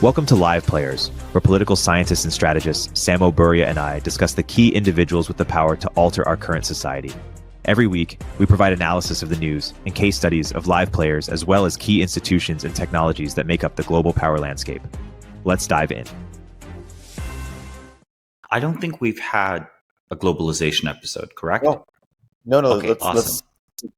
Welcome to Live Players, where political scientists and strategists Samo, Burja, and I discuss the key individuals with the power to alter our current society. Every week, we provide analysis of the news and case studies of live players as well as key institutions and technologies that make up the global power landscape. Let's dive in. I don't think we've had a globalization episode, correct? No. Okay, let's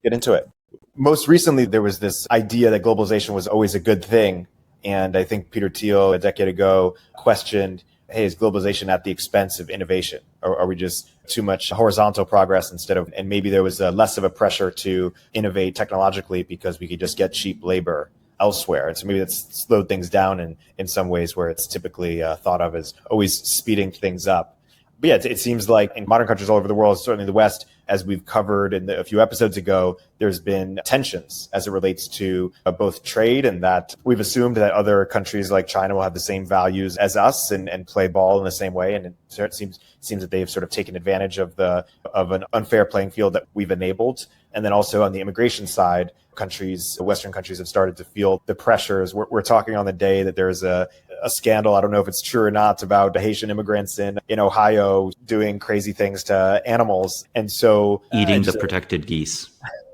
get into it. Most recently, there was this idea that globalization was always a good thing. And I think Peter Thiel a decade ago questioned, hey, is globalization at the expense of innovation? Or are we just too much horizontal progress and maybe there was less of a pressure to innovate technologically because we could just get cheap labor elsewhere. And so maybe that's slowed things down in some ways where it's typically thought of as always speeding things up. But yeah, it seems like in modern countries all over the world, certainly the West, as we've covered a few episodes ago, there's been tensions as it relates to both trade and that we've assumed that other countries like China will have the same values as us and play ball in the same way. And it seems that they've sort of taken advantage of an unfair playing field that we've enabled. And then also on the immigration side, Western countries have started to feel the pressures. We're talking on the day that there's a scandal, I don't know if it's true or not, about the Haitian immigrants in Ohio doing crazy things to animals. And so eating the protected geese.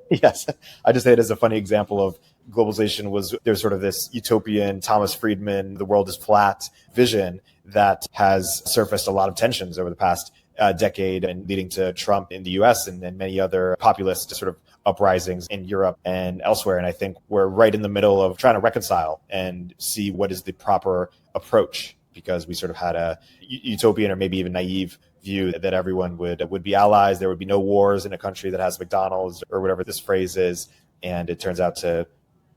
Yes. I just say it as a funny example of globalization there's sort of this utopian Thomas Friedman, the world is flat vision that has surfaced a lot of tensions over the past decade and leading to Trump in the US and many other populist sort of uprisings in Europe and elsewhere. And I think we're right in the middle of trying to reconcile and see what is the proper approach, because we sort of had a utopian or maybe even naive view that everyone would be allies. There would be no wars in a country that has McDonald's or whatever this phrase is. And it turns out to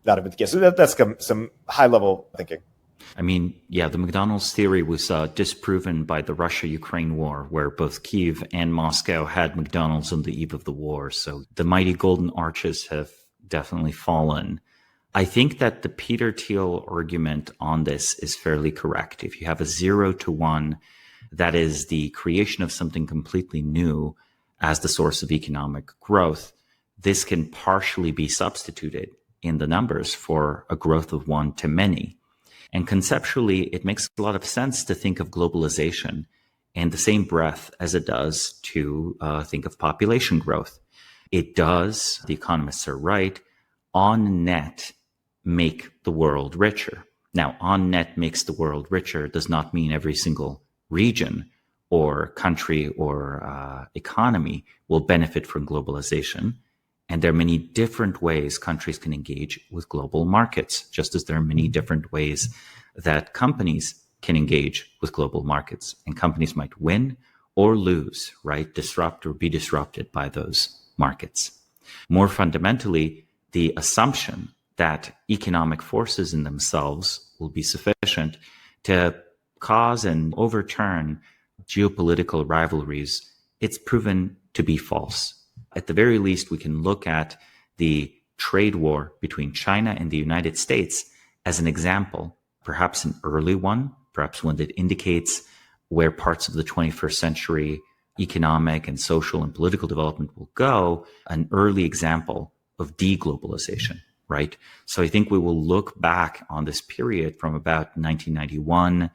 not have been the case. So that's some high level thinking. I mean, yeah, the McDonald's theory was disproven by the Russia-Ukraine war, where both Kyiv and Moscow had McDonald's on the eve of the war. So the mighty golden arches have definitely fallen. I think that the Peter Thiel argument on this is fairly correct. If you have a 0 to 1, that is the creation of something completely new as the source of economic growth, this can partially be substituted in the numbers for a growth of 1 to many. And conceptually, it makes a lot of sense to think of globalization in the same breath as it does to think of population growth. It does, the economists are right, on net make the world richer. Now, on net makes the world richer does not mean every single region or country or economy will benefit from globalization. And there are many different ways countries can engage with global markets, just as there are many different ways that companies can engage with global markets. And companies might win or lose, right? Disrupt or be disrupted by those markets. More fundamentally, the assumption that economic forces in themselves will be sufficient to cause and overturn geopolitical rivalries, it's proven to be false. At the very least, we can look at the trade war between China and the United States as an example, perhaps an early one, perhaps one that indicates where parts of the 21st century economic and social and political development will go, an early example of deglobalization, right? So I think we will look back on this period from about 1991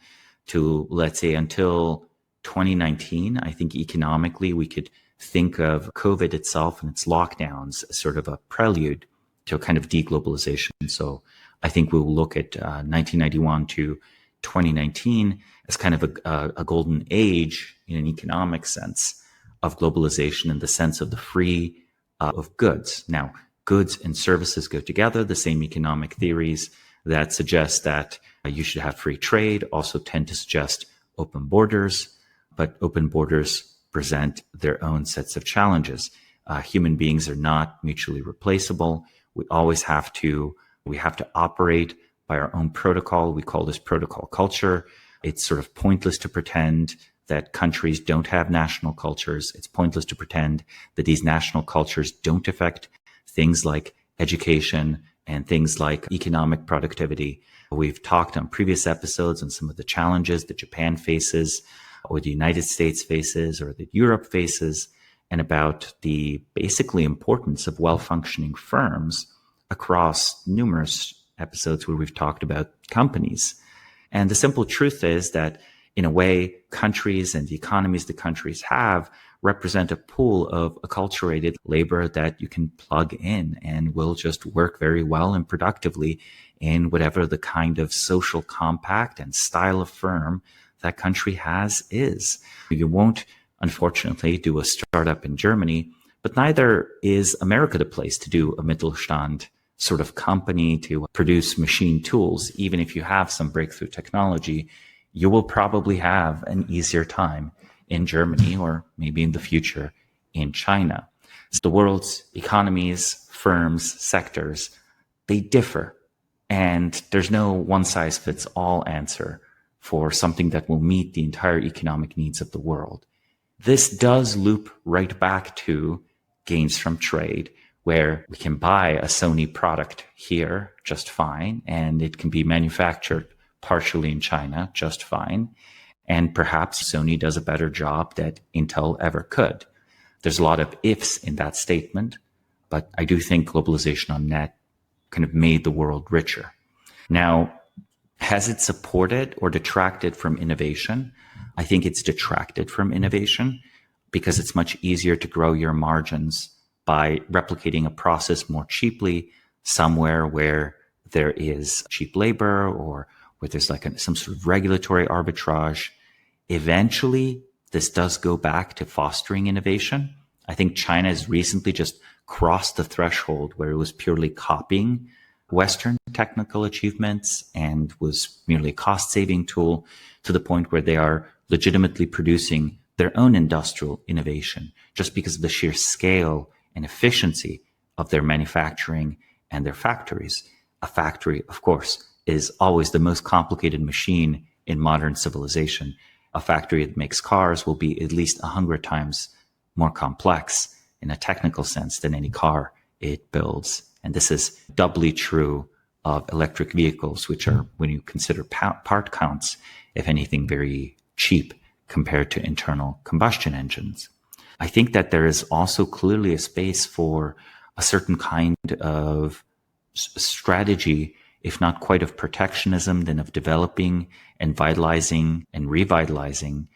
to, let's say, until 2019. I think economically we could think of COVID itself and its lockdowns as sort of a prelude to a kind of deglobalization. So I think we will look at 1991 to 2019 as kind of a golden age in an economic sense of globalization in the sense of the free of goods. Now, goods and services go together. The same economic theories that suggest that you should have free trade also tend to suggest open borders, but open borders present their own sets of challenges. Human beings are not mutually replaceable. We have to operate by our own protocol. We call this protocol culture. It's sort of pointless to pretend that countries don't have national cultures. It's pointless to pretend that these national cultures don't affect things like education and things like economic productivity. We've talked on previous episodes on some of the challenges that Japan faces, or the United States faces, or that Europe faces, and about the basically importance of well-functioning firms across numerous episodes where we've talked about companies. And the simple truth is that, in a way, countries and the economies the countries have represent a pool of acculturated labor that you can plug in and will just work very well and productively in whatever the kind of social compact and style of firm that country has is. You won't, unfortunately, do a startup in Germany, but neither is America the place to do a Mittelstand sort of company to produce machine tools. Even if you have some breakthrough technology, you will probably have an easier time in Germany or maybe in the future in China. So the world's economies, firms, sectors, they differ. And there's no one size fits all answer for something that will meet the entire economic needs of the world. This does loop right back to gains from trade, where we can buy a Sony product here just fine, and it can be manufactured partially in China just fine. And perhaps Sony does a better job than Intel ever could. There's a lot of ifs in that statement, but I do think globalization on net kind of made the world richer. Now, has it supported or detracted from innovation? I think it's detracted from innovation because it's much easier to grow your margins by replicating a process more cheaply somewhere where there is cheap labor or where there's like some sort of regulatory arbitrage. Eventually, this does go back to fostering innovation. I think China has recently just crossed the threshold where it was purely copying Western technical achievements and was merely a cost-saving tool, to the point where they are legitimately producing their own industrial innovation just because of the sheer scale and efficiency of their manufacturing and their factories. A factory, of course, is always the most complicated machine in modern civilization. A factory that makes cars will be at least 100 times more complex in a technical sense than any car it builds. And this is doubly true of electric vehicles, which are, when you consider part counts, if anything, very cheap compared to internal combustion engines. I think that there is also clearly a space for a certain kind of strategy, if not quite of protectionism, then of developing and vitalizing and revitalizing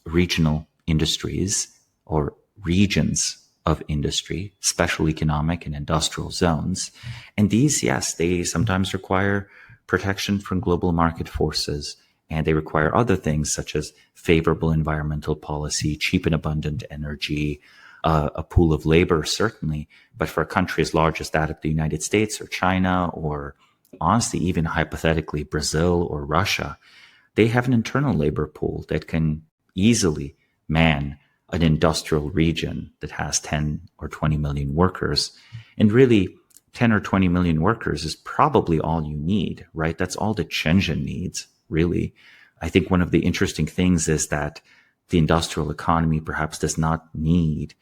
regional industries or regions of industry, special economic and industrial zones. And these, yes, they sometimes require protection from global market forces, and they require other things such as favorable environmental policy, cheap and abundant energy, a pool of labor, certainly. But for a country as large as that of the United States or China, or honestly, even hypothetically, Brazil or Russia, they have an internal labor pool that can easily man an industrial region that has 10 or 20 million workers. And really, 10 or 20 million workers is probably all you need, right? That's all that Shenzhen needs, really. I think one of the interesting things is that the industrial economy perhaps does not need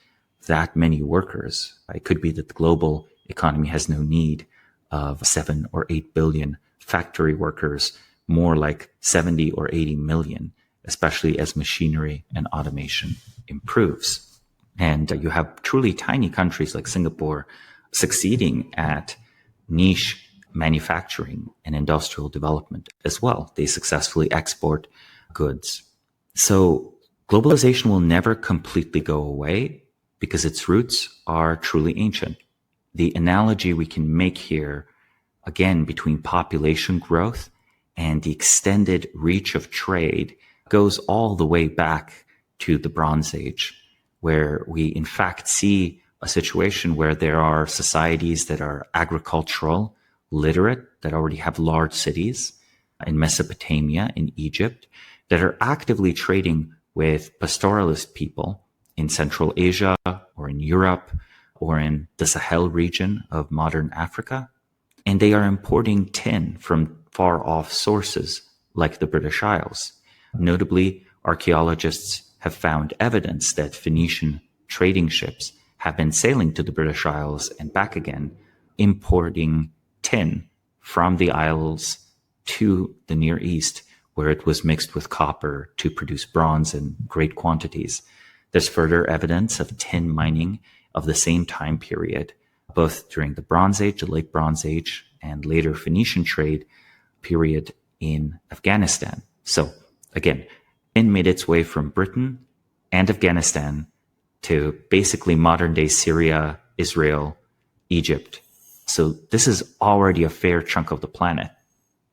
that many workers. It could be that the global economy has no need of 7 or 8 billion factory workers, more like 70 or 80 million, especially as machinery and automation improves. And you have truly tiny countries like Singapore succeeding at niche manufacturing and industrial development as well. They successfully export goods. So globalization will never completely go away because its roots are truly ancient. The analogy we can make here, again, between population growth and the extended reach of trade goes all the way back to the Bronze Age, where we in fact see a situation where there are societies that are agricultural, literate, that already have large cities in Mesopotamia, in Egypt, that are actively trading with pastoralist people in Central Asia or in Europe or in the Sahel region of modern Africa. And they are importing tin from far off sources like the British Isles. Notably, archaeologists have found evidence that Phoenician trading ships have been sailing to the British Isles and back again, importing tin from the Isles to the Near East, where it was mixed with copper to produce bronze in great quantities. There's further evidence of tin mining of the same time period, both during the Bronze Age, the Late Bronze Age, and later Phoenician trade period in Afghanistan. So again, it made its way from Britain and Afghanistan to basically modern day Syria, Israel, Egypt. So this is already a fair chunk of the planet.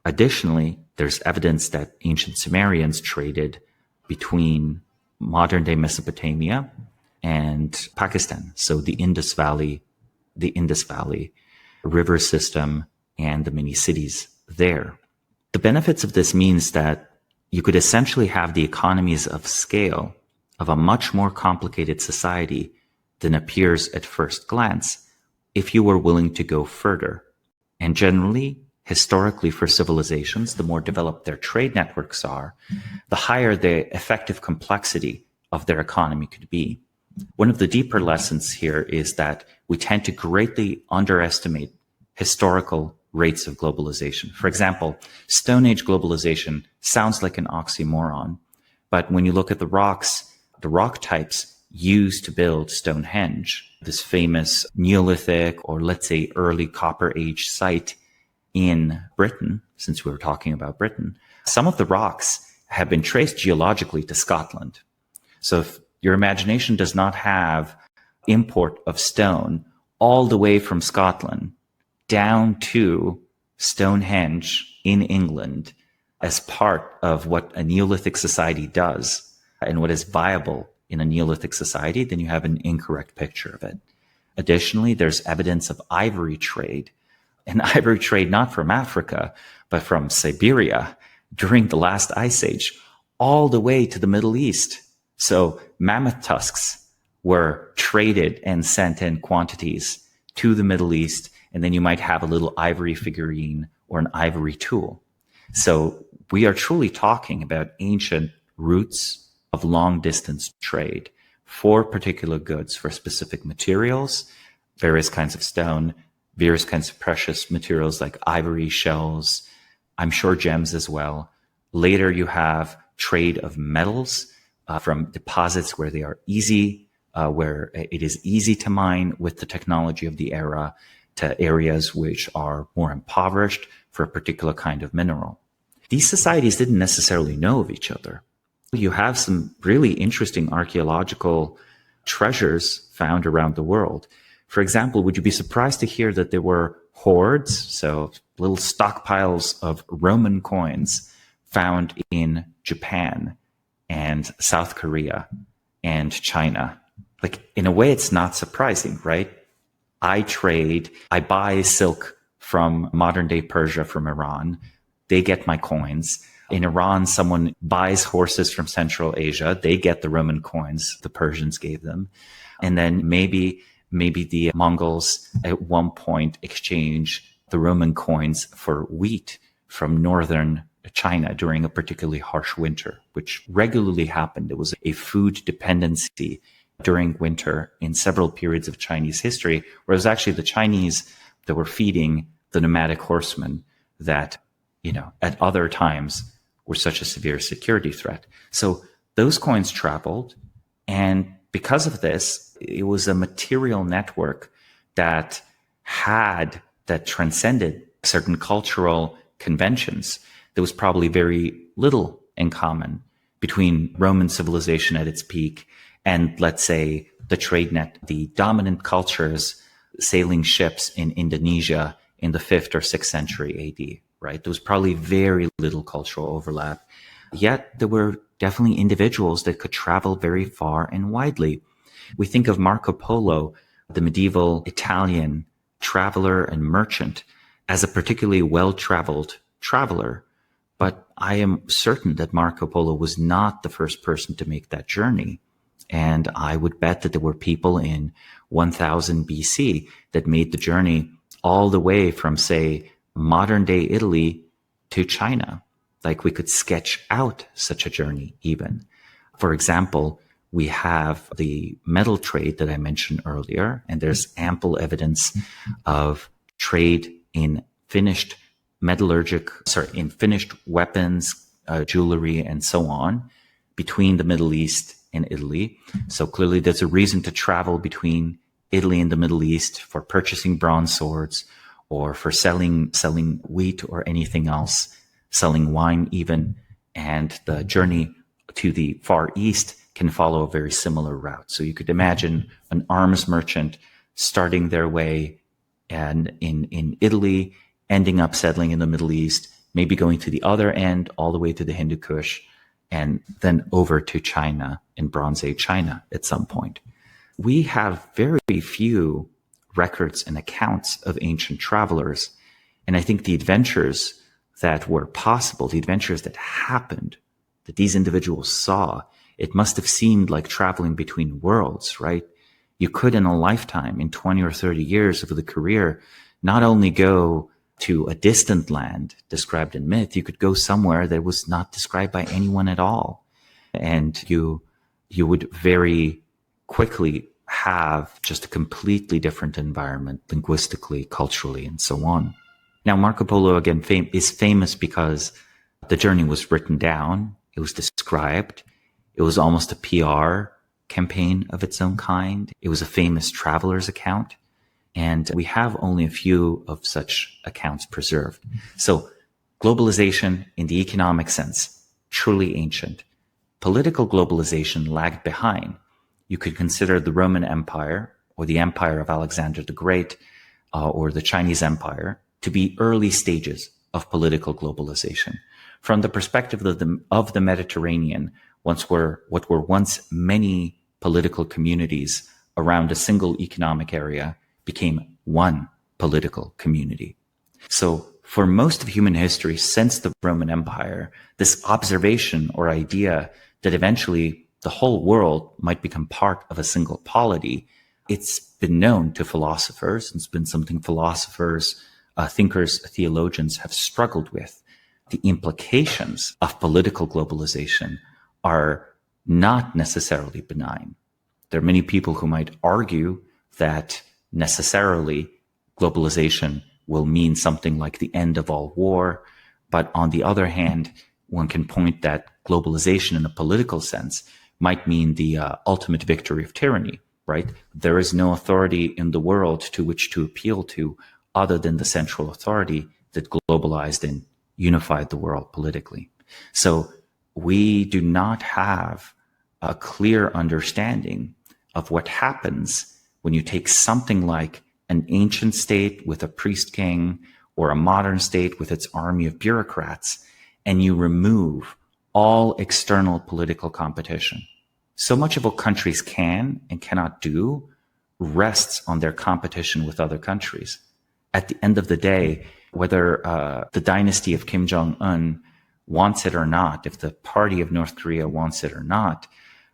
Additionally, there's evidence that ancient Sumerians traded between modern day Mesopotamia and Pakistan. So the Indus Valley river system, and the many cities there. The benefits of this means that you could essentially have the economies of scale of a much more complicated society than appears at first glance if you were willing to go further. And generally, historically for civilizations, the more developed their trade networks are, the higher the effective complexity of their economy could be. One of the deeper lessons here is that we tend to greatly underestimate historical rates of globalization. For example, Stone Age globalization sounds like an oxymoron, but when you look at the rock types used to build Stonehenge, this famous Neolithic or let's say early Copper Age site in Britain, since we were talking about Britain, some of the rocks have been traced geologically to Scotland. So if your imagination does not have import of stone all the way from Scotland down to Stonehenge in England as part of what a Neolithic society does and what is viable in a Neolithic society, then you have an incorrect picture of it. Additionally, there's evidence of ivory trade, and ivory trade not from Africa, but from Siberia during the last ice age, all the way to the Middle East. So mammoth tusks were traded and sent in quantities to the Middle East, and then you might have a little ivory figurine or an ivory tool. So we are truly talking about ancient roots of long distance trade for particular goods, for specific materials, various kinds of stone, various kinds of precious materials like ivory, shells, I'm sure gems as well. Later you have trade of metals from deposits where they are easy, where it is easy to mine with the technology of the era, to areas which are more impoverished for a particular kind of mineral. These societies didn't necessarily know of each other. You have some really interesting archaeological treasures found around the world. For example, would you be surprised to hear that there were hoards, so little stockpiles of Roman coins found in Japan and South Korea and China? Like, in a way, it's not surprising, right? I buy silk from modern day Persia from Iran. They get my coins. In Iran, someone buys horses from Central Asia. They get the Roman coins the Persians gave them. And then maybe the Mongols at one point exchange the Roman coins for wheat from northern China during a particularly harsh winter, which regularly happened. There was a food dependency during winter in several periods of Chinese history, where it was actually the Chinese that were feeding the nomadic horsemen that, at other times were such a severe security threat. So those coins traveled, and because of this, it was a material network that transcended certain cultural conventions. There was probably very little in common between Roman civilization at its peak and, let's say, the trade net, the dominant cultures sailing ships in Indonesia in the 5th or 6th century AD, right? There was probably very little cultural overlap. Yet there were definitely individuals that could travel very far and widely. We think of Marco Polo, the medieval Italian traveler and merchant, as a particularly well-traveled traveler. But I am certain that Marco Polo was not the first person to make that journey. And I would bet that there were people in 1000 BC that made the journey all the way from, say, modern day Italy to China. Like, we could sketch out such a journey even. For example, we have the metal trade that I mentioned earlier, and there's ample evidence of trade in finished weapons, jewelry, and so on between the Middle East and Italy. So clearly there's a reason to travel between Italy and the Middle East for purchasing bronze swords or for selling wheat or anything else selling wine even, and the journey to the Far East can follow a very similar route. So you could imagine an arms merchant starting their way and in Italy, ending up settling in the Middle East, maybe going to the other end, all the way to the Hindu Kush, and then over to China in Bronze Age China at some point. We have very few records and accounts of ancient travelers. And I think the adventures that were possible, the adventures that happened, that these individuals saw, it must have seemed like traveling between worlds, right? You could, in a lifetime, in 20 or 30 years of the career, not only go to a distant land described in myth, you could go somewhere that was not described by anyone at all. And you would very quickly have just a completely different environment, linguistically, culturally, and so on. Now, Marco Polo, again, is famous because the journey was written down, it was described, it was almost a PR campaign of its own kind. It was a famous traveler's account. And we have only a few of such accounts preserved. So globalization in the economic sense, truly ancient. Political globalization lagged behind. You could consider the Roman Empire or the Empire of Alexander the Great or the Chinese Empire to be early stages of political globalization. From the perspective of the Mediterranean, what were once many political communities around a single economic area became one political community. So for most of human history since the Roman Empire, this observation or idea that eventually the whole world might become part of a single polity, it's been known to philosophers. It's been something philosophers, thinkers, theologians have struggled with. The implications of political globalization are not necessarily benign. There are many people who might argue that necessarily globalization will mean something like the end of all war. But on the other hand, one can point that globalization in a political sense might mean the ultimate victory of tyranny, right? There is no authority in the world to which to appeal to other than the central authority that globalized and unified the world politically. So we do not have a clear understanding of what happens when you take something like an ancient state with a priest king or a modern state with its army of bureaucrats, and you remove all external political competition. So much of what countries can and cannot do rests on their competition with other countries. At the end of the day, whether the dynasty of Kim Jong-un wants it or not, if the party of North Korea wants it or not,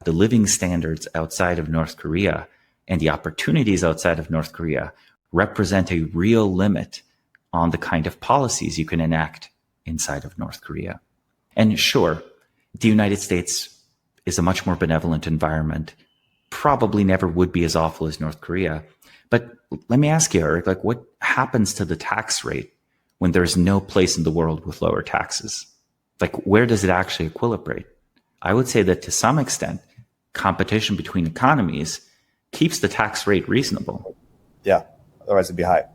the living standards outside of North Korea and the opportunities outside of North Korea represent a real limit on the kind of policies you can enact inside of North Korea. And sure, the United States is a much more benevolent environment, probably never would be as awful as North Korea. But let me ask you, Erik, like what happens to the tax rate when there's no place in the world with lower taxes? Like where does it actually equilibrate? I would say that to some extent, competition between economies keeps the tax rate reasonable. Yeah, otherwise it'd be high.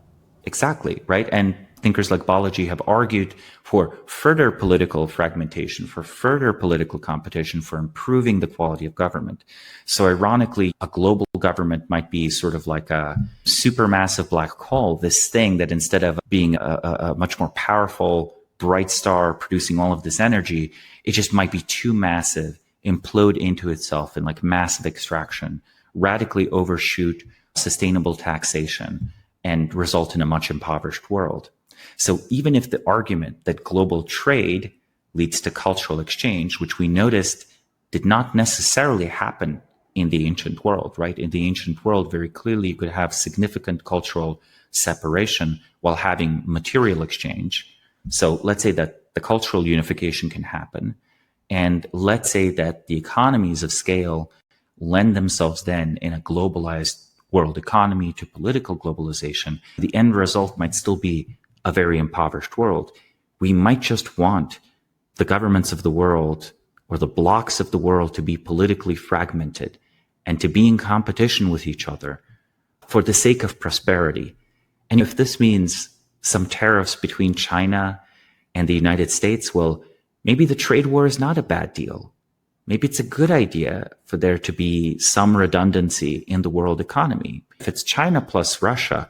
Exactly, right? And thinkers like Balaji have argued for further political fragmentation, for further political competition, for improving the quality of government. So ironically, a global government might be sort of like a supermassive black hole, this thing that instead of being a much more powerful, bright star producing all of this energy, it just might be too massive, implode into itself in like massive extraction, radically overshoot sustainable taxation, and result in a much impoverished world. So even if the argument that global trade leads to cultural exchange, which we noticed did not necessarily happen in the ancient world, right? In the ancient world, very clearly you could have significant cultural separation while having material exchange. So let's say that the cultural unification can happen. And let's say that the economies of scale lend themselves then in a globalized world economy to political globalization. The end result might still be a very impoverished world. We might just want the governments of the world or the blocks of the world to be politically fragmented and to be in competition with each other for the sake of prosperity. And if this means some tariffs between China And the United States, well, maybe the trade war is not a bad deal. Maybe it's a good idea for there to be some redundancy in the world economy. If it's China plus Russia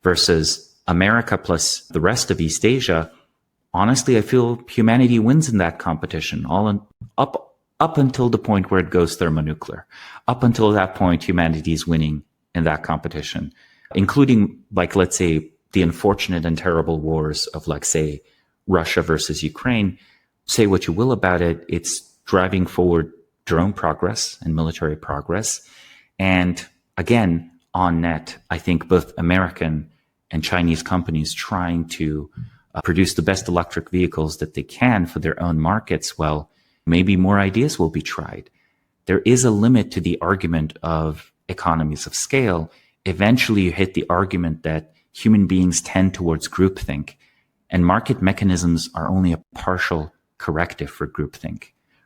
versus America plus the rest of East Asia, honestly, I feel humanity wins in that competition, up until the point where it goes thermonuclear. Up until that point, humanity is winning in that competition, including, like, let's say, the unfortunate and terrible wars of, like, say, Russia versus Ukraine. Say what you will about it, it's driving forward drone progress and military progress. And again, on net, I think both American and Chinese companies trying to produce the best electric vehicles that they can for their own markets, well, maybe more ideas will be tried. There is a limit to the argument of economies of scale. Eventually, you hit the argument that human beings tend towards groupthink, and market mechanisms are only a partial corrective for groupthink,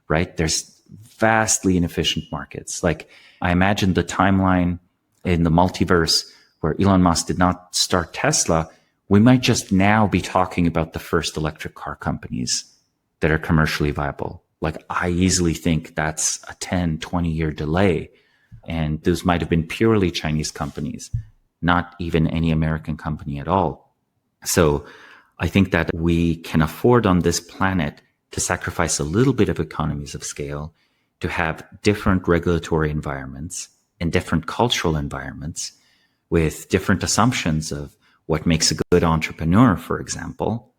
right? There's vastly inefficient markets. Like, I imagine the timeline in the multiverse where Elon Musk did not start Tesla, we might just now be talking about the first electric car companies that are commercially viable. Like, I easily think that's a 10, 20-year delay. And those might have been purely Chinese companies, not even any American company at all. So I think that we can afford on this planet to sacrifice a little bit of economies of scale to have different regulatory environments and different cultural environments with different assumptions of what makes a good entrepreneur, for example,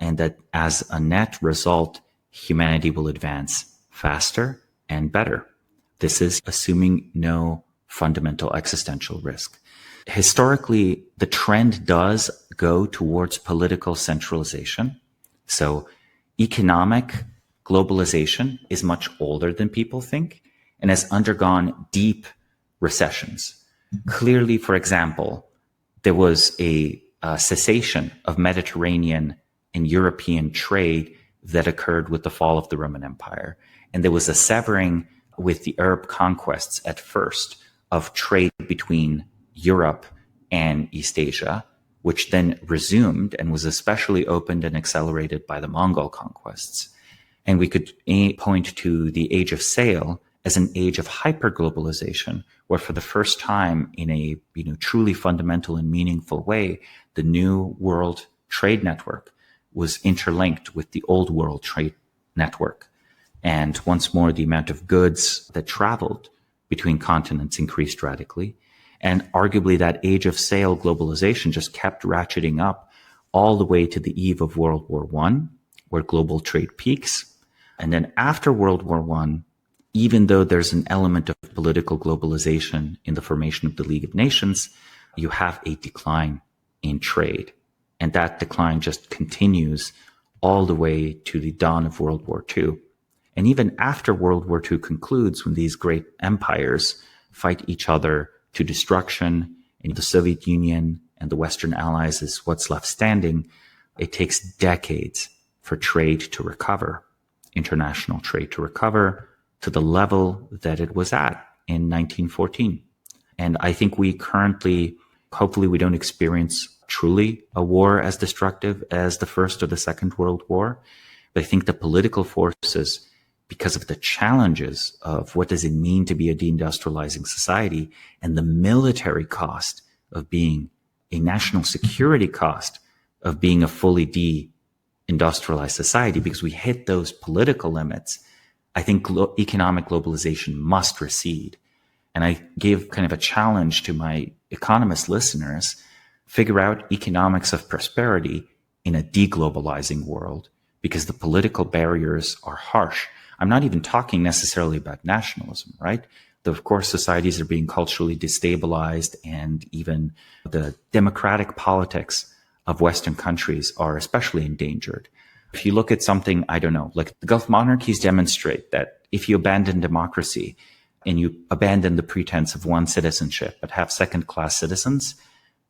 and that as a net result, humanity will advance faster and better. This is assuming no fundamental existential risk. Historically, the trend does go towards political centralization. So economic globalization is much older than people think and has undergone deep recessions. Clearly, for example, there was a cessation of Mediterranean and European trade that occurred with the fall of the Roman Empire. And there was a severing with the Arab conquests at first of trade between Europe and East Asia, which then resumed and was especially opened and accelerated by the Mongol conquests. And we could point to the age of sail as an age of hyperglobalization, where for the first time in a truly fundamental and meaningful way, the new world trade network was interlinked with the old world trade network. And once more, the amount of goods that traveled between continents increased radically. And arguably that age of sail globalization just kept ratcheting up all the way to the eve of World War I, where global trade peaks. And then after World War I, even though there's an element of political globalization in the formation of the League of Nations, you have a decline in trade. And that decline just continues all the way to the dawn of World War II. And even after World War II concludes, when these great empires fight each other to destruction, and the Soviet Union and the Western allies is what's left standing, it takes decades for trade to recover, international trade to recover to the level that it was at in 1914. And I think we currently, hopefully we don't experience truly a war as destructive as the First or the Second World War. But I think the political forces, because of the challenges of what does it mean to be a deindustrializing society and the military cost of being a national security cost of being a fully deindustrialized society, because we hit those political limits, I think economic globalization must recede. And I give kind of a challenge to my economist listeners: figure out economics of prosperity in a deglobalizing world, because the political barriers are harsh. I'm not even talking necessarily about nationalism, right? Of course, societies are being culturally destabilized, and even the democratic politics of Western countries are especially endangered. If you look at something, I don't know, like the Gulf monarchies demonstrate that if you abandon democracy and you abandon the pretense of one citizenship but have second-class citizens,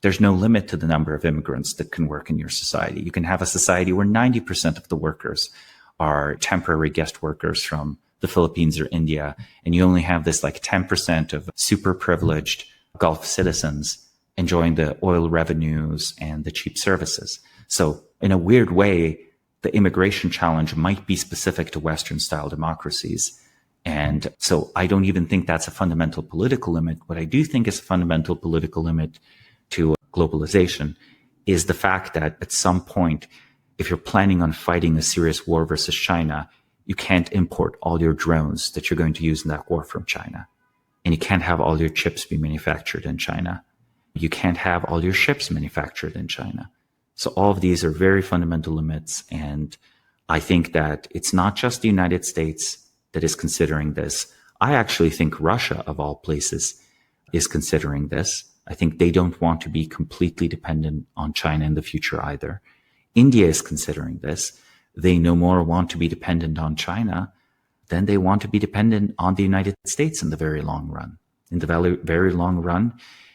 there's no limit to the number of immigrants that can work in your society. You can have a society where 90% of the workers are temporary guest workers from the Philippines or India, and you only have this like 10% of super privileged Gulf citizens enjoying the oil revenues and the cheap services. So in a weird way, the immigration challenge might be specific to Western style democracies. And so I don't even think that's a fundamental political limit. What I do think is a fundamental political limit to globalization is the fact that at some point, if you're planning on fighting a serious war versus China, you can't import all your drones that you're going to use in that war from China. And you can't have all your chips be manufactured in China. You can't have all your ships manufactured in China. So all of these are very fundamental limits. And I think that it's not just the United States that is considering this. I actually think Russia, of all places, is considering this. I think they don't want to be completely dependent on China in the future either. India is considering this. They no more want to be dependent on China than they want to be dependent on the United States in the very long run. In the very long run,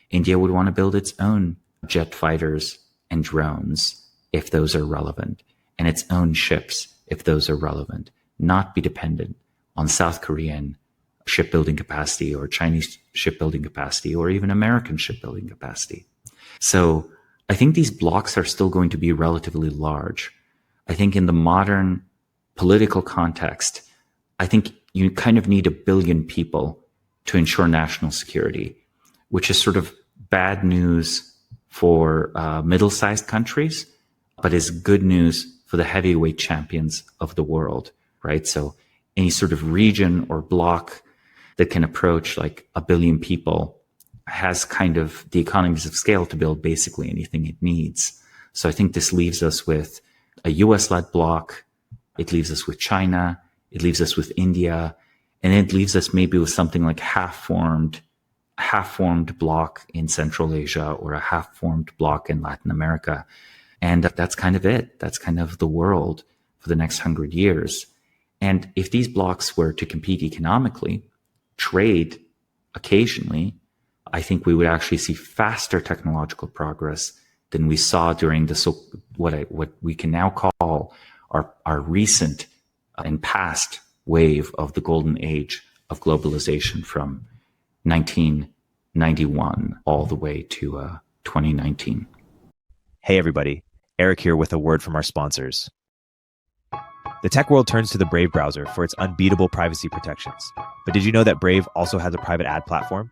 India would want to build its own jet fighters and drones if those are relevant, and its own ships if those are relevant, not be dependent on South Korean shipbuilding capacity or Chinese shipbuilding capacity or even American shipbuilding capacity. So I think these blocks are still going to be relatively large. I think in the modern political context, I think you kind of need 1 billion people to ensure national security, which is sort of bad news for middle-sized countries, but is good news for the heavyweight champions of the world, right? So any sort of region or bloc that can approach like 1 billion people has kind of the economies of scale to build basically anything it needs. So I think this leaves us with a US-led bloc. It leaves us with China. It leaves us with India. And it leaves us maybe with something like half-formed bloc in Central Asia or a half-formed bloc in Latin America. And that's kind of it. That's kind of the world for the next 100 years. And if these blocs were to compete economically, trade occasionally, I think we would actually see faster technological progress than we saw during the what we can now call our recent and past wave of the golden age of globalization from 1991 all the way to 2019. Hey everybody, Erik here with a word from our sponsors. The tech world turns to the Brave browser for its unbeatable privacy protections. But did you know that Brave also has a private ad platform?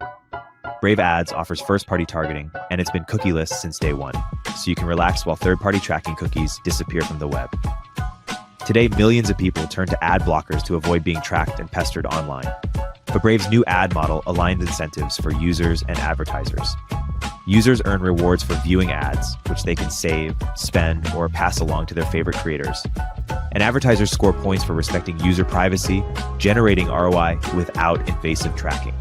Brave Ads offers first-party targeting, and it's been cookieless since day one, so you can relax while third-party tracking cookies disappear from the web. Today, millions of people turn to ad blockers to avoid being tracked and pestered online. But Brave's new ad model aligns incentives for users and advertisers. Users earn rewards for viewing ads, which they can save, spend, or pass along to their favorite creators. And advertisers score points for respecting user privacy, generating ROI without invasive tracking.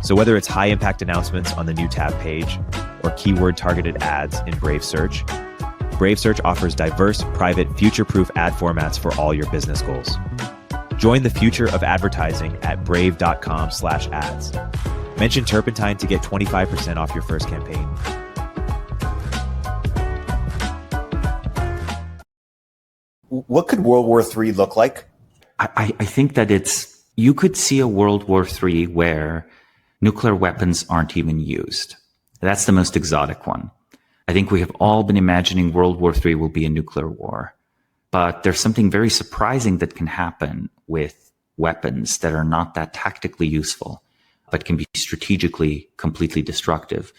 So whether it's high-impact announcements on the new tab page or keyword-targeted ads in Brave Search offers diverse, private, future-proof ad formats for all your business goals. Join the future of advertising at brave.com/ads. Mention Turpentine to get 25% off your first campaign. What could World War III look like? I think that you could see a World War III where nuclear weapons aren't even used. That's the most exotic one. I think we have all been imagining World War III will be a nuclear war. But there's something very surprising that can happen with weapons that are not that tactically useful, but can be strategically completely destructive.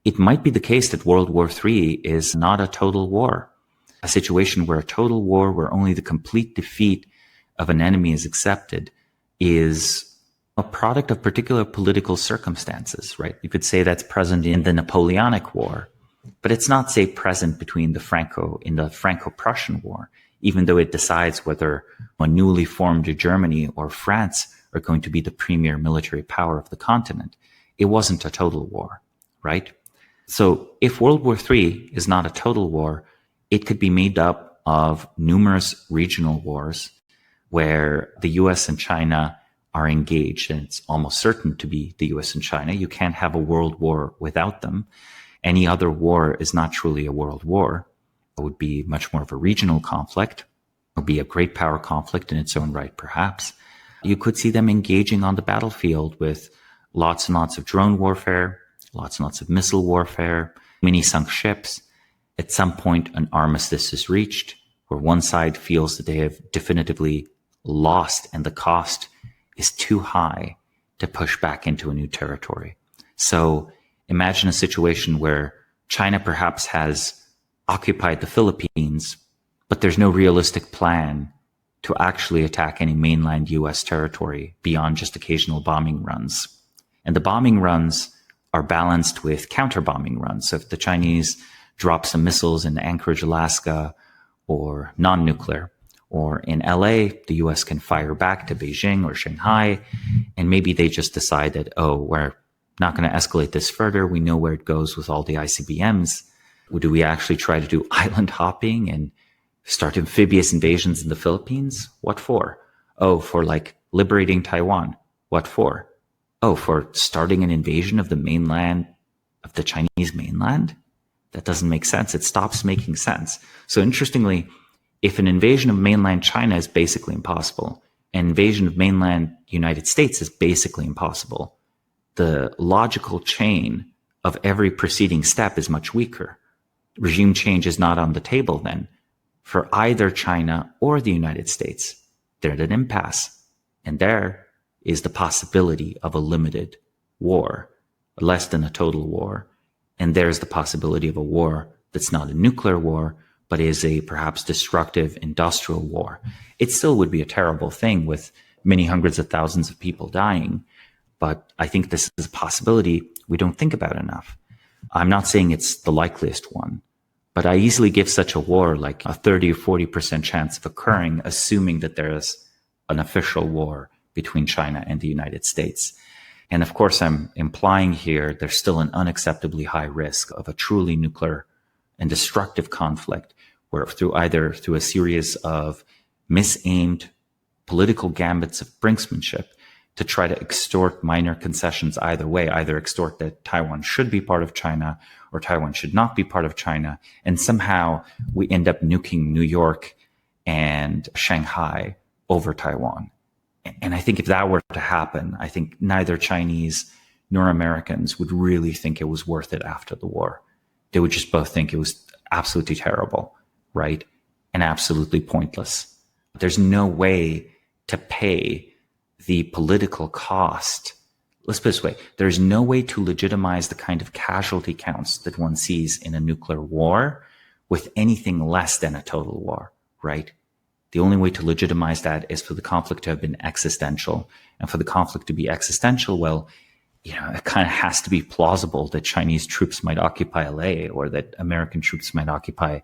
It might be the case that World War III is not a total war, a situation where a total war where only the complete defeat of an enemy is accepted is a product of particular political circumstances, right? You could say that's present in the Napoleonic War, but it's not, say, present between the Franco-Prussian War, even though it decides whether a newly formed Germany or France are going to be the premier military power of the continent. It wasn't a total war, right? So if World War III is not a total war, it could be made up of numerous regional wars where the US and China are engaged, and it's almost certain to be the US and China. You can't have a world war without them. Any other war is not truly a world war. It would be much more of a regional conflict. It would be a great power conflict in its own right, perhaps. You could see them engaging on the battlefield with lots and lots of drone warfare, lots and lots of missile warfare, mini sunk ships. At some point, an armistice is reached where one side feels that they have definitively lost and the cost is too high to push back into a new territory. So imagine a situation where China perhaps has occupied the Philippines, but there's no realistic plan to actually attack any mainland US territory beyond just occasional bombing runs. And the bombing runs are balanced with counter bombing runs. So if the Chinese drop some missiles in Anchorage, Alaska, or non-nuclear, or in LA, the US can fire back to Beijing or Shanghai, and maybe they just decide that, oh, we're not going to escalate this further. We know where it goes with all the ICBMs. Do we actually try to do island hopping and start amphibious invasions in the Philippines? What for? Oh, for like liberating Taiwan. What for? Oh, for starting an invasion of the mainland, of the Chinese mainland? That doesn't make sense. It stops making sense. So interestingly, if an invasion of mainland China is basically impossible, an invasion of mainland United States is basically impossible, the logical chain of every preceding step is much weaker. Regime change is not on the table then for either China or the United States. They're at an impasse. And there is the possibility of a limited war, less than a total war. And there's the possibility of a war that's not a nuclear war, but is a perhaps destructive industrial war. It still would be a terrible thing with many hundreds of thousands of people dying. But I think this is a possibility we don't think about enough. I'm not saying it's the likeliest one, but I easily give such a war like a 30 or 40% chance of occurring, assuming that there is an official war between China and the United States. And of course, I'm implying here there's still an unacceptably high risk of a truly nuclear and destructive conflict, where through a series of misaimed political gambits of brinksmanship to try to extort minor concessions either way, either extort that Taiwan should be part of China or Taiwan should not be part of China. And somehow we end up nuking New York and Shanghai over Taiwan. And I think if that were to happen, I think neither Chinese nor Americans would really think it was worth it after the war. They would just both think it was absolutely terrible, right? And absolutely pointless. There's no way to pay the political cost. Let's put it this way. There's no way to legitimize the kind of casualty counts that one sees in a nuclear war with anything less than a total war, right? The only way to legitimize that is for the conflict to have been existential. And for the conflict to be existential, well, it kind of has to be plausible that Chinese troops might occupy LA or that American troops might occupy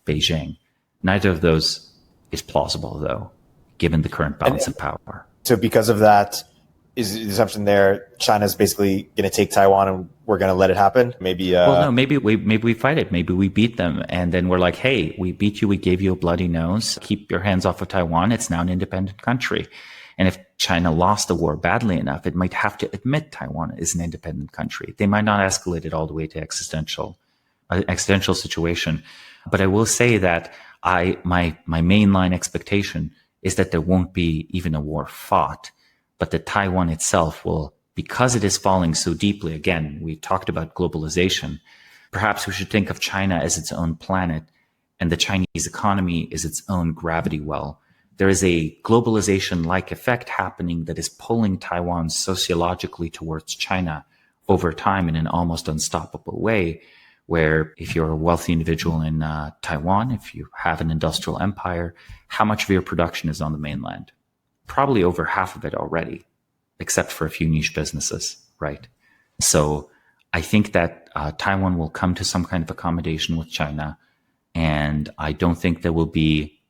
Beijing. Neither of those is plausible, though, given the current balance of power. So because of that, is the assumption there China's basically going to take Taiwan and we're going to let it happen? Maybe. Well, no, maybe we fight it. Maybe we beat them. And then we're like, hey, we beat you. We gave you a bloody nose. Keep your hands off of Taiwan. It's now an independent country. And if China lost the war badly enough, it might have to admit Taiwan is an independent country. They might not escalate it all the way to existential situation. But I will say that my mainline expectation is that there won't be even a war fought, but that Taiwan itself will, because it is falling so deeply. Again, we talked about globalization. Perhaps we should think of China as its own planet, and the Chinese economy is its own gravity well. There is a globalization-like effect happening that is pulling Taiwan sociologically towards China over time in an almost unstoppable way, where if you're a wealthy individual in Taiwan, if you have an industrial empire, how much of your production is on the mainland? Probably over half of it already, except for a few niche businesses, right? So I think that Taiwan will come to some kind of accommodation with China, and I don't think there will be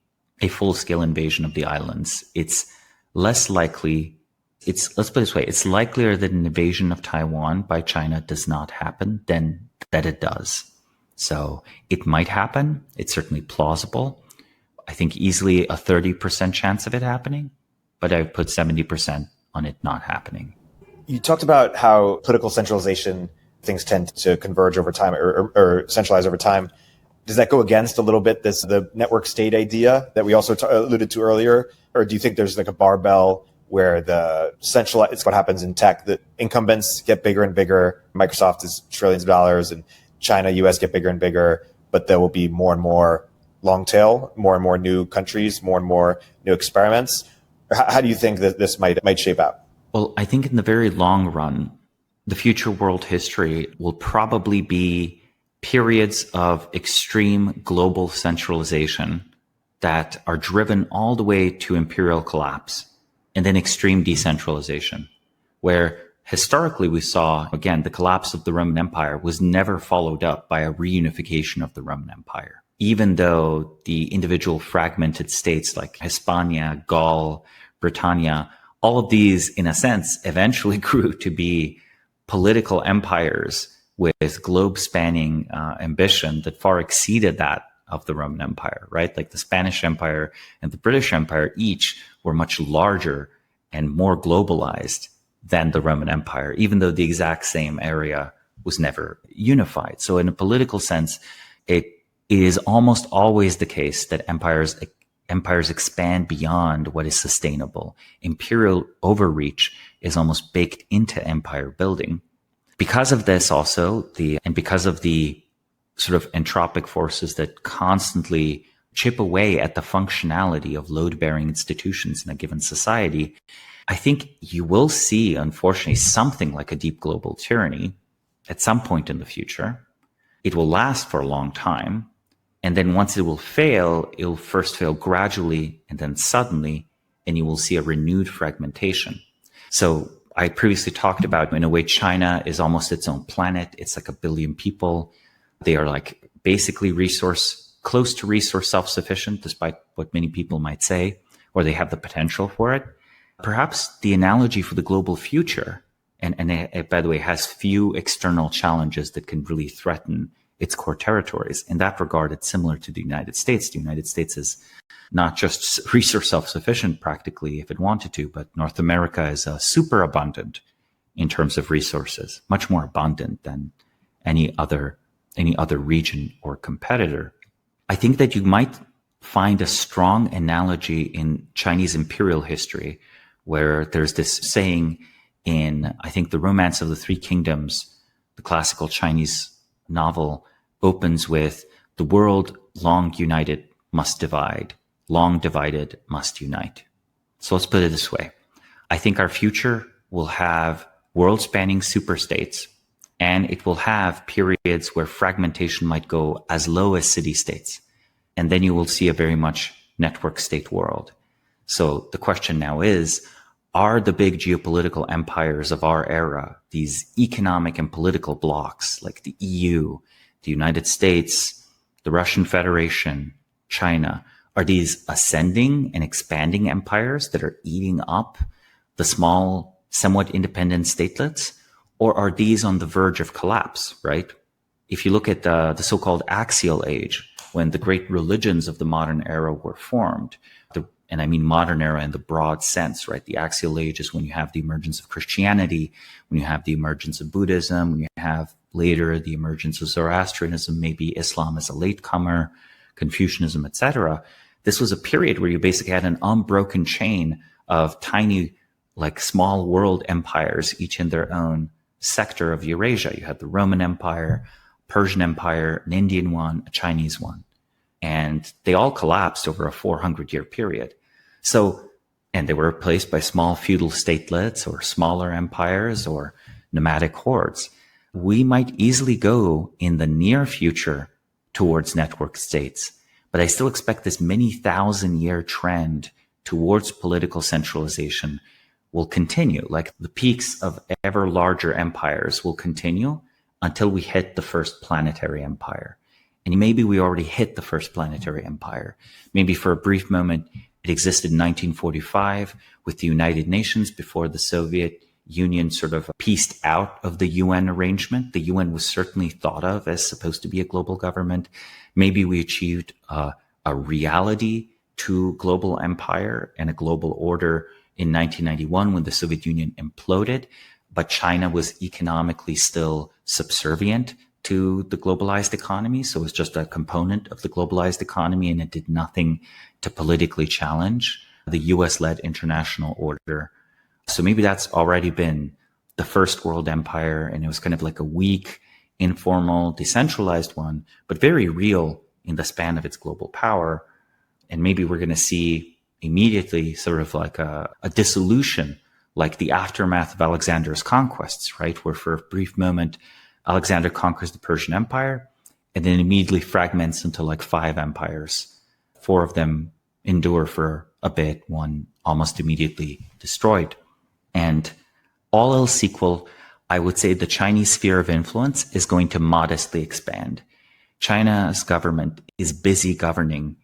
a full-scale invasion of the islands. It's less likely. Let's put it this way. It's likelier that an invasion of Taiwan by China does not happen than that it does. So it might happen. It's certainly plausible. I think easily a 30% chance of it happening, but I would put 70% on it not happening. You talked about how political centralization, things tend to converge over time or centralize over time. Does that go against a little bit the network state idea that we also alluded to earlier? Or do you think there's like a barbell where the centralized, it's what happens in tech, the incumbents get bigger and bigger. Microsoft is trillions of dollars and China, US get bigger and bigger, but there will be more and more long tail, more and more new countries, more and more new experiments? How do you think that this might shape out? Well, I think in the very long run, the future world history will probably be periods of extreme global centralization that are driven all the way to imperial collapse, and then extreme decentralization, where historically we saw, again, the collapse of the Roman Empire was never followed up by a reunification of the Roman Empire. Even though the individual fragmented states like Hispania, Gaul, Britannia, all of these, in a sense, eventually grew to be political empires with globe-spanning ambition that far exceeded that of the Roman Empire, right? Like the Spanish Empire and the British Empire each were much larger and more globalized than the Roman Empire, even though the exact same area was never unified. So in a political sense, it is almost always the case that empires expand beyond what is sustainable. Imperial overreach is almost baked into empire building. Because of this also, because of the sort of entropic forces that constantly chip away at the functionality of load-bearing institutions in a given society, I think you will see, unfortunately, something like a deep global tyranny at some point in the future. It will last for a long time. And then once it will fail, it will first fail gradually and then suddenly, and you will see a renewed fragmentation. So I previously talked about, in a way, China is almost its own planet. It's like 1 billion people. They are like basically close to resource self-sufficient, despite what many people might say, or they have the potential for it. Perhaps the analogy for the global future, and it, by the way, has few external challenges that can really threaten its core territories. In that regard, it's similar to the United States. The United States is not just resource self-sufficient practically if it wanted to, but North America is super abundant in terms of resources, much more abundant than any other region or competitor. I think that you might find a strong analogy in Chinese imperial history, where there's this saying in, I think, The Romance of the Three Kingdoms, the classical Chinese novel, opens with, "The world long united must divide, long divided must unite." So let's put it this way. I think our future will have world-spanning superstates, and it will have periods where fragmentation might go as low as city-states. And then you will see a very much network state world. So the question now is, are the big geopolitical empires of our era, these economic and political blocs like the EU, the United States, the Russian Federation, China, are these ascending and expanding empires that are eating up the small, somewhat independent statelets? Or are these on the verge of collapse, right? If you look at the so-called axial age, when the great religions of the modern era were formed, and I mean modern era in the broad sense, right? The axial age is when you have the emergence of Christianity, when you have the emergence of Buddhism, when you have later the emergence of Zoroastrianism, maybe Islam as a latecomer, Confucianism, etc. This was a period where you basically had an unbroken chain of tiny, like small world empires, each in their own sector of Eurasia. You had the Roman Empire, Persian Empire, an Indian one, a Chinese one. And they all collapsed over a 400-year period. So, and they were replaced by small feudal statelets or smaller empires or nomadic hordes. We might easily go in the near future towards network states, but I still expect this many thousand-year trend towards political centralization will continue. Like the peaks of ever larger empires will continue until we hit the first planetary empire. And maybe we already hit the first planetary empire. Maybe for a brief moment, it existed in 1945 with the United Nations before the Soviet Union sort of pieced out of the UN arrangement. The UN was certainly thought of as supposed to be a global government. Maybe we achieved a reality to global empire and a global order in 1991 when the Soviet Union imploded, but China was economically still subservient to the globalized economy. So it was just a component of the globalized economy, and it did nothing to politically challenge the US-led international order. So maybe that's already been the first world empire, and it was kind of like a weak, informal, decentralized one, but very real in the span of its global power. And maybe we're going to see immediately sort of like a dissolution, like the aftermath of Alexander's conquests, right? Where for a brief moment, Alexander conquers the Persian Empire and then immediately fragments into like 5 empires. 4 of them endure for a bit, one almost immediately destroyed. And all else equal, I would say the Chinese sphere of influence is going to modestly expand. China's government is busy governing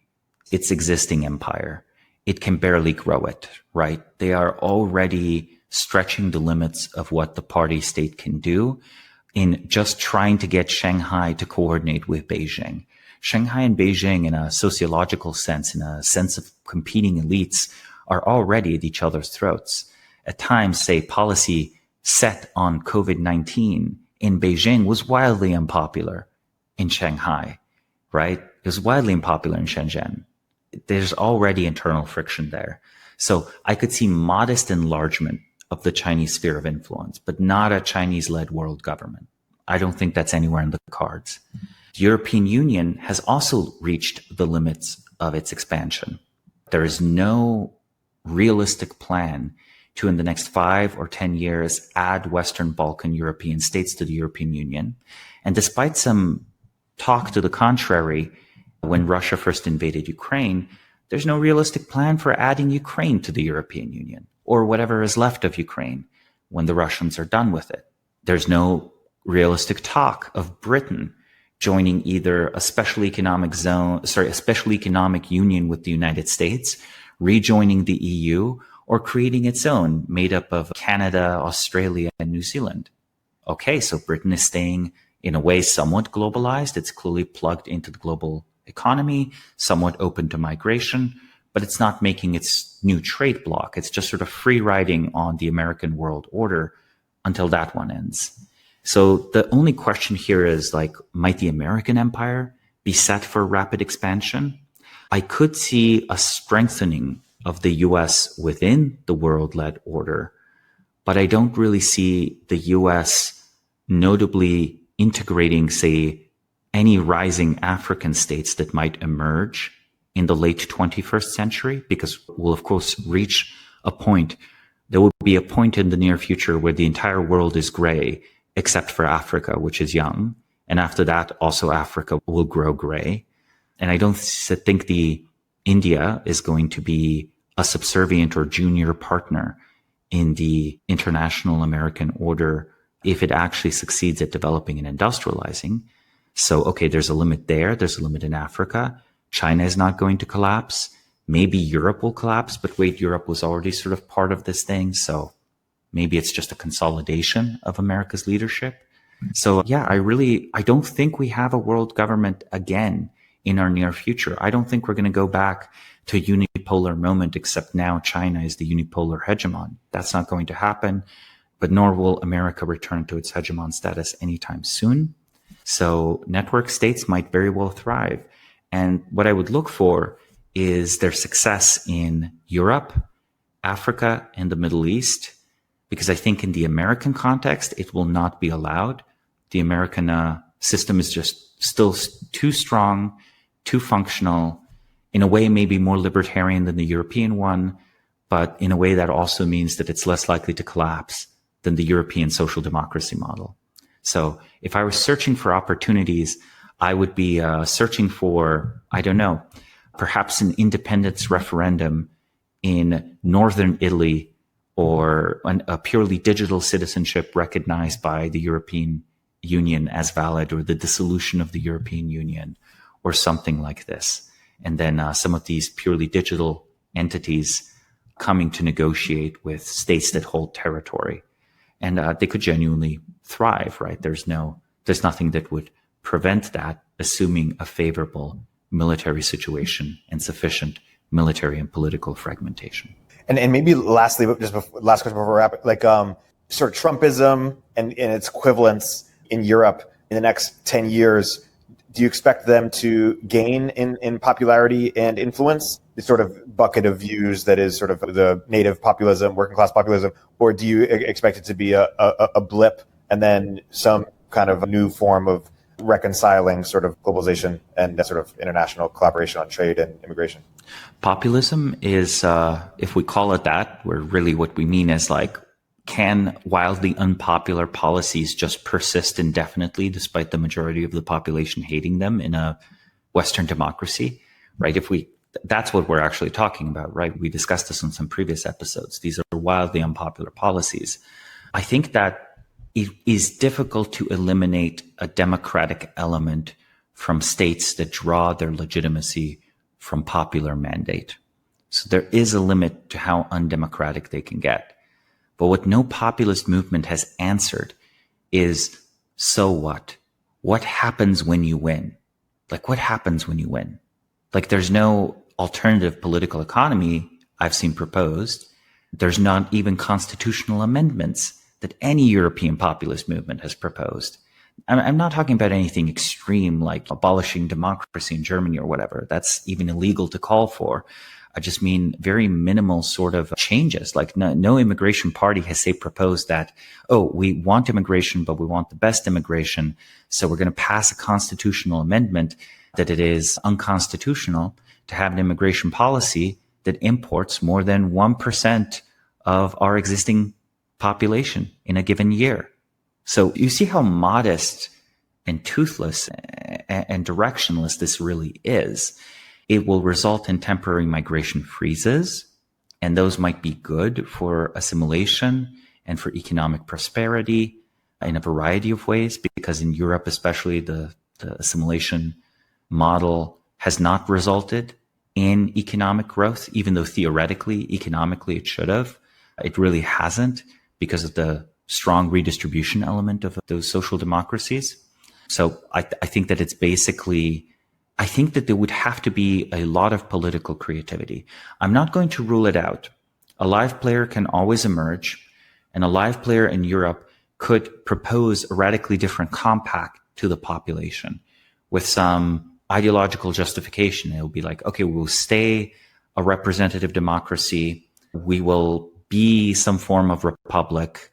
its existing empire. It can barely grow it, right? They are already stretching the limits of what the party state can do in just trying to get Shanghai to coordinate with Beijing. Shanghai and Beijing, in a sociological sense, in a sense of competing elites, are already at each other's throats. At times, say, policy set on COVID-19 in Beijing was wildly unpopular in Shanghai, right? It was wildly unpopular in Shenzhen. There's already internal friction there. So I could see modest enlargement of the Chinese sphere of influence, but not a Chinese-led world government. I don't think that's anywhere in the cards. The European Union has also reached the limits of its expansion. There is no realistic plan to, in the next 5 or 10 years, add Western Balkan European states to the European Union. And despite some talk to the contrary, when Russia first invaded Ukraine, there's no realistic plan for adding Ukraine to the European Union or whatever is left of Ukraine when the Russians are done with it. There's no realistic talk of Britain joining either a special economic union with the United States, rejoining the EU, or creating its own made up of Canada, Australia, and New Zealand. Okay, so Britain is staying in a way somewhat globalized. It's clearly plugged into the global economy, somewhat open to migration, but it's not making its new trade bloc. It's just sort of free riding on the American world order until that one ends. So the only question here is, like, might the American empire be set for rapid expansion? I could see a strengthening of the US within the world-led order, but I don't really see the US notably integrating, say, any rising African states that might emerge in the late 21st century, because we'll, of course, reach a point. There will be a point in the near future where the entire world is gray, except for Africa, which is young. And after that, also Africa will grow gray. And I don't think India is going to be a subservient or junior partner in the international American order if it actually succeeds at developing and industrializing. So, okay, there's a limit there. There's a limit in Africa. China is not going to collapse. Maybe Europe will collapse, but wait, Europe was already sort of part of this thing. So maybe it's just a consolidation of America's leadership. So yeah, I don't think we have a world government again in our near future. I don't think we're going to go back to a unipolar moment, except now China is the unipolar hegemon. That's not going to happen, but nor will America return to its hegemon status anytime soon. So network states might very well thrive. And what I would look for is their success in Europe, Africa, and the Middle East, because I think in the American context, it will not be allowed. The American system is just still too strong, too functional, in a way maybe more libertarian than the European one, but in a way that also means that it's less likely to collapse than the European social democracy model. So if I was searching for opportunities, I would be searching for, I don't know, perhaps an independence referendum in northern Italy, or a purely digital citizenship recognized by the European Union as valid, or the dissolution of the European Union, or something like this. And then some of these purely digital entities coming to negotiate with states that hold territory. And they could genuinely thrive, right? There's nothing that would prevent that, assuming a favorable military situation and sufficient military and political fragmentation. And maybe lastly, last question before we wrap it, like sort of Trumpism and its equivalents in Europe in the next 10 years, do you expect them to gain in popularity and influence? The sort of bucket of views that is sort of the native populism, working class populism, or do you expect it to be a blip and then some kind of new form of reconciling sort of globalization and sort of international collaboration on trade and immigration? Populism is, if we call it that, where really what we mean is like, can wildly unpopular policies just persist indefinitely despite the majority of the population hating them in a Western democracy, right? That's what we're actually talking about, right? We discussed this on some previous episodes. These are wildly unpopular policies. I think that it is difficult to eliminate a democratic element from states that draw their legitimacy from popular mandate. So there is a limit to how undemocratic they can get. But what no populist movement has answered is, so what? What happens when you win? Like, what happens when you win? Like, there's no alternative political economy I've seen proposed. There's not even constitutional amendments that any European populist movement has proposed. I'm not talking about anything extreme like abolishing democracy in Germany or whatever. That's even illegal to call for. I just mean very minimal sort of changes. Like no immigration party has, say, proposed that, oh, we want immigration, but we want the best immigration. So we're going to pass a constitutional amendment that it is unconstitutional to have an immigration policy that imports more than 1% of our existing population in a given year. So you see how modest and toothless and directionless this really is. It will result in temporary migration freezes, and those might be good for assimilation and for economic prosperity in a variety of ways, because in Europe, especially, the assimilation model has not resulted in economic growth, even though theoretically, economically, it should have. It really hasn't because of the strong redistribution element of those social democracies. So I think that it's basically, I think that there would have to be a lot of political creativity. I'm not going to rule it out. A live player can always emerge, and a live player in Europe could propose a radically different compact to the population with some ideological justification. It will be like, okay, we will stay a representative democracy. We will be some form of republic.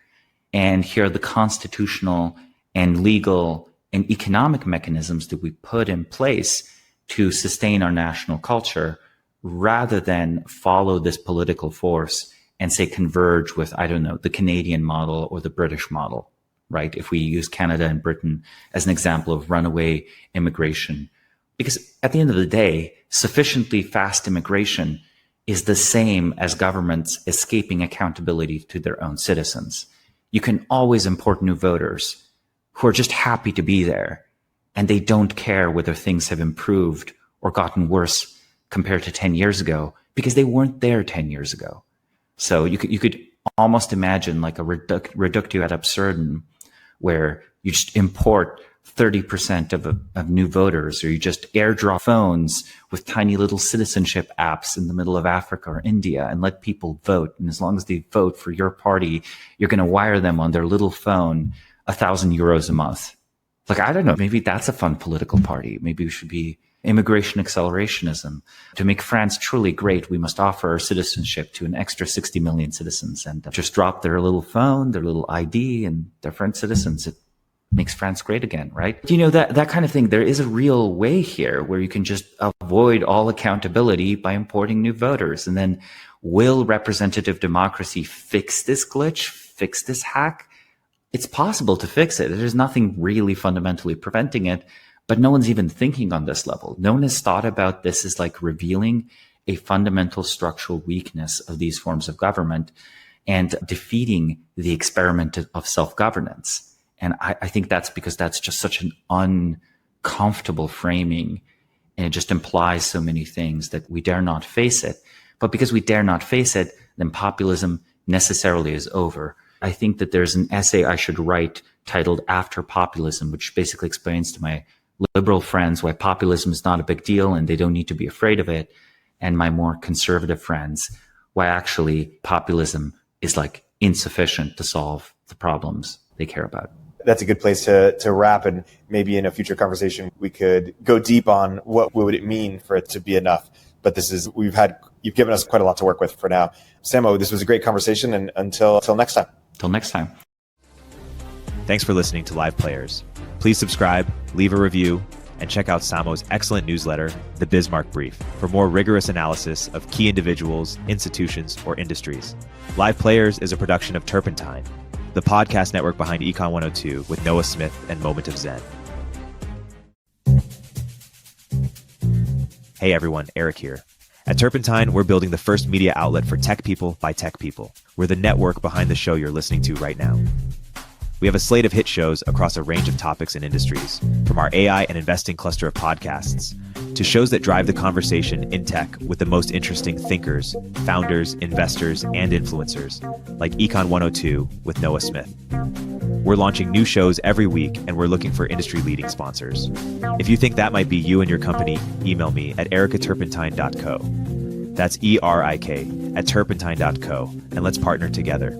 And here are the constitutional and legal and economic mechanisms that we put in place to sustain our national culture, rather than follow this political force and say converge with, I don't know, the Canadian model or the British model, right? If we use Canada and Britain as an example of runaway immigration. Because at the end of the day, sufficiently fast immigration is the same as governments escaping accountability to their own citizens. You can always import new voters who are just happy to be there, and they don't care whether things have improved or gotten worse compared to 10 years ago, because they weren't there 10 years ago. So you could almost imagine like a reductio ad absurdum, where you just import 30% of new voters, or you just airdrop phones with tiny little citizenship apps in the middle of Africa or India and let people vote. And as long as they vote for your party, you're going to wire them on their little phone €1,000 a month. Like, I don't know, maybe that's a fun political party. Maybe we should be immigration accelerationism. To make France truly great, we must offer our citizenship to an extra 60 million citizens, and just drop their little phone, their little ID, and they're French citizens. It makes France great again, right? You know, that kind of thing. There is a real way here where you can just avoid all accountability by importing new voters. And then, will representative democracy fix this glitch, fix this hack? It's possible to fix it. There's nothing really fundamentally preventing it, but no one's even thinking on this level. No one has thought about this as like revealing a fundamental structural weakness of these forms of government and defeating the experiment of self-governance. And I think that's because that's just such an uncomfortable framing, and it just implies so many things that we dare not face it. But because we dare not face it, then populism necessarily is over. I think that there's an essay I should write titled After Populism, which basically explains to my liberal friends why populism is not a big deal and they don't need to be afraid of it, and my more conservative friends why actually populism is like insufficient to solve the problems they care about. That's a good place to wrap, and maybe in a future conversation we could go deep on what would it mean for it to be enough. But you've given us quite a lot to work with for now. Samo, this was a great conversation, and until next time. Till next time. Thanks for listening to Live Players. Please subscribe, leave a review, and check out Samo's excellent newsletter, The Bismarck Brief, for more rigorous analysis of key individuals, institutions, or industries. Live Players is a production of Turpentine, the podcast network behind Econ 102 with Noah Smith and Moment of Zen. Hey everyone, Erik here. At Turpentine, we're building the first media outlet for tech people by tech people. We're the network behind the show you're listening to right now. We have a slate of hit shows across a range of topics and industries, from our AI and investing cluster of podcasts to shows that drive the conversation in tech with the most interesting thinkers, founders, investors, and influencers, like Econ 102 with Noah Smith. We're launching new shows every week, and we're looking for industry-leading sponsors. If you think that might be you and your company, email me at eric@turpentine.co. That's ERIK at turpentine.co, and let's partner together.